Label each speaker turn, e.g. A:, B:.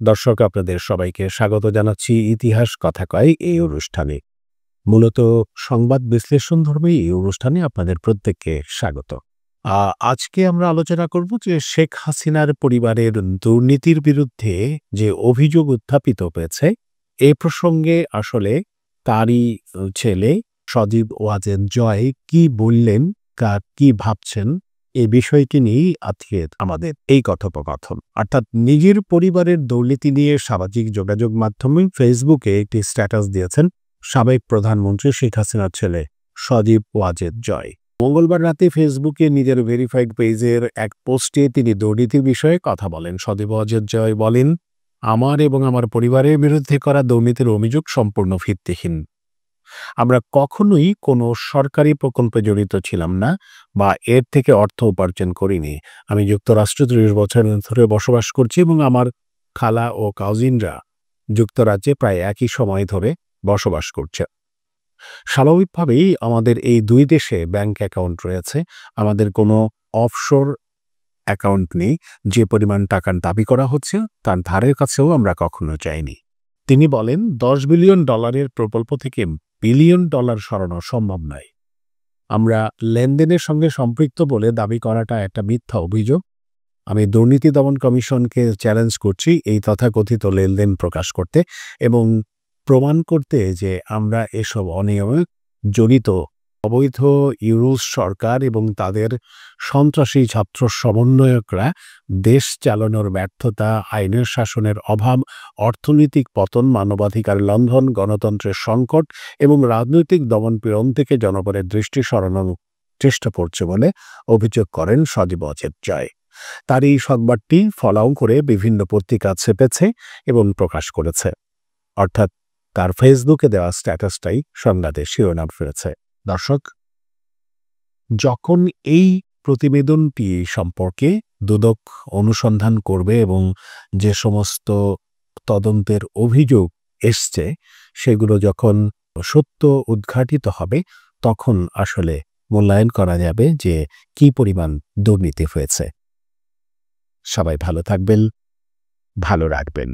A: দর্শক, আপনাদের সবাইকে স্বাগত জানাচ্ছি ইতিহাস কথা কয় এই অনুষ্ঠানে। মূলত সংবাদ বিশ্লেষণ ধর্মী এই অনুষ্ঠানে আপনাদের প্রত্যেককে স্বাগত। আজকে আমরা আলোচনা করব যে শেখ হাসিনার পরিবারের দুর্নীতির বিরুদ্ধে যে অভিযোগ উত্থাপিত হয়েছে, এ প্রসঙ্গে আসলে তারই ছেলে সজীব ওয়াজেদ জয় কি বললেন, কি ভাবছেন, এই বিষয়টি নিয়েই আজকে আমাদের এই কথোপকথন। অর্থাৎ নিজের পরিবারের দুর্নীতি নিয়ে সামাজিক যোগাযোগ মাধ্যমে ফেসবুকে একটি স্ট্যাটাস দিয়েছেন সাবেক প্রধানমন্ত্রী শেখ হাসিনার ছেলে সজীব ওয়াজেদ জয়। মঙ্গলবার রাতে ফেসবুকে নিজের ভেরিফাইড পেজের এক পোস্টে তিনি দুর্নীতির বিষয়ে কথা বলেন। সজীব ওয়াজেদ জয় বলেন, আমার এবং আমার পরিবারের বিরুদ্ধে করা দুর্নীতির অভিযোগ সম্পূর্ণ ভিত্তিহীন। আমরা কখনোই কোনো সরকারি প্রকল্পে জড়িত ছিলাম না বা এর থেকে অর্থ উপার্জন করিনি। আমি যুক্তরাষ্ট্রে ৩০ বছর ধরে বসবাস করছি এবং আমার খালা ও কাজিনরা যুক্তরাজ্যে প্রায় একই সময় ধরে বসবাস করছে। স্বাভাবিকভাবেই আমাদের এই দুই দেশে ব্যাংক অ্যাকাউন্ট রয়েছে। আমাদের কোনো অফশোর অ্যাকাউন্ট নেই। যে পরিমাণ টাকার দাবি করা হচ্ছে তার ধারের কাছেও আমরা কখনো যাইনি। তিনি বলেন, $10 বিলিয়ন প্রকল্প থেকে $1 বিলিয়ন সরানো সম্ভব নয়। আমরা লেনদেনের সঙ্গে সম্পৃক্ত বলে দাবি করাটা একটা মিথ্যা অভিযোগ। আমি দুর্নীতি দমন কমিশনকে চ্যালেঞ্জ করছি এই তথাকথিত লেনদেন প্রকাশ করতে এবং প্রমাণ করতে যে আমরা এসব অনিয়মে জড়িত। অবৈধ ইউরোস সরকার এবং তাদের সন্ত্রাসী ছাত্র সমন্বয়করা দেশ চালানোর ব্যর্থতা, আইনের শাসনের অভাব, অর্থনৈতিক পতন, মানবাধিকার লঙ্ঘন, গণতন্ত্রের সংকট এবং রাজনৈতিক দমনপীড়ন থেকে জনগণের দৃষ্টি সরানোর চেষ্টা করছে বলে অভিযোগ করেন সজীব ওয়াজেদ জয়। তার এই সংবাদটি ফলাও করে বিভিন্ন পত্রিকা ছেপেছে এবং প্রকাশ করেছে। অর্থাৎ তার ফেসবুকে দেওয়া স্ট্যাটাসটাই সংবাদের শিরোনাম ফেলেছে। দর্শক, যখন এই প্রতিবেদনটি সম্পর্কে দুদক অনুসন্ধান করবে এবং যে সমস্ত তদন্তের অভিযোগ এসছে সেগুলো যখন সত্য উদ্ঘাটিত হবে, তখন আসলে মূল্যায়ন করা যাবে যে কি পরিমাণ দুর্নীতি হয়েছে। সবাই ভালো থাকবেন, ভালো রাখবেন।